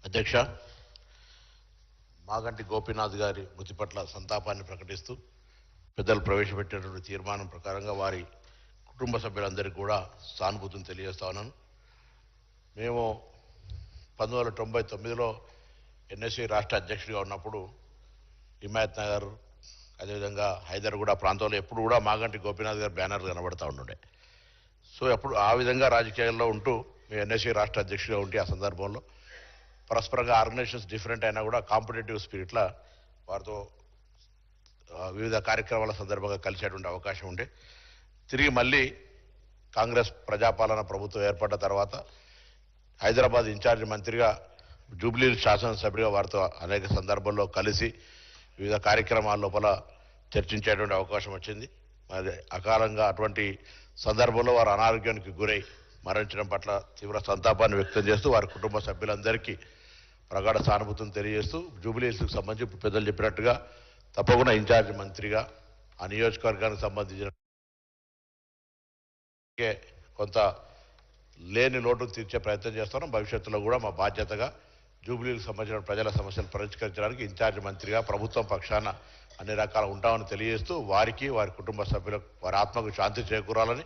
అధ్యక్ష, మాగంటి గోపీనాథ్ గారి మృతి పట్ల సంతాపాన్ని ప్రకటిస్తూ పెద్దలు ప్రవేశపెట్టినటువంటి తీర్మానం ప్రకారంగా వారి కుటుంబ సభ్యులందరికీ కూడా సానుభూతిని తెలియజేస్తా ఉన్నాను. మేము 1999లో ఎన్ఎస్సీ రాష్ట్ర అధ్యక్షుడిగా ఉన్నప్పుడు హిమాయత్ నగర్ అదేవిధంగా హైదర్గూడ ప్రాంతంలో ఎప్పుడు కూడా మాగంటి గోపీనాథ్ గారి బ్యానర్ కనబడతా ఉండే. సో ఎప్పుడు ఆ విధంగా రాజకీయాల్లో ఉంటూ మేము ఎన్ఎస్సీ రాష్ట్ర అధ్యక్షుడిగా ఉంటే ఆ సందర్భంలో పరస్పరంగా ఆర్గనైజేషన్స్ డిఫరెంట్ అయినా కూడా కాంపిటేటివ్ స్పిరిట్లా వారితో వివిధ కార్యక్రమాల సందర్భంగా కలిసేటువంటి అవకాశం ఉండే. తిరిగి మళ్ళీ కాంగ్రెస్ ప్రజాపాలన ప్రభుత్వం ఏర్పడ్డ తర్వాత హైదరాబాద్ ఇన్ఛార్జ్ మంత్రిగా జూబ్లీ శాసనసభ్యుడిగా వారితో అనేక సందర్భాల్లో కలిసి వివిధ కార్యక్రమాల లోపల చర్చించేటువంటి అవకాశం వచ్చింది. మరి అకాలంగా అటువంటి సందర్భంలో వారు అనారోగ్యానికి గురై మరణించడం పట్ల తీవ్ర సంతాపాన్ని వ్యక్తం చేస్తూ వారి కుటుంబ సభ్యులందరికీ ప్రగాఢ సానుభూతిని తెలియజేస్తూ జూబ్లీహిల్స్కి సంబంధించి పెద్దలు చెప్పినట్టుగా తప్పకుండా ఇన్ఛార్జ్ మంత్రిగా ఆ నియోజకవర్గానికి సంబంధించిన కొంత లేని లోటును తీర్చే ప్రయత్నం చేస్తున్నాం. భవిష్యత్తులో కూడా మా బాధ్యతగా జూబ్లీలకు సంబంధించిన ప్రజల సమస్యలు పరిష్కరించడానికి ఇన్ఛార్జ్ మంత్రిగా ప్రభుత్వం పక్షాన అన్ని రకాల ఉంటామని తెలియజేస్తూ వారికి వారి కుటుంబ సభ్యులకు వారి ఆత్మకు శాంతి చేకూరాలని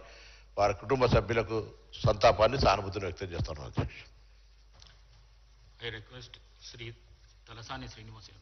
వారి కుటుంబ సభ్యులకు సంతాపాన్ని సానుభూతిని వ్యక్తం చేస్తున్నాను. I request Sri Talasani Srinivas.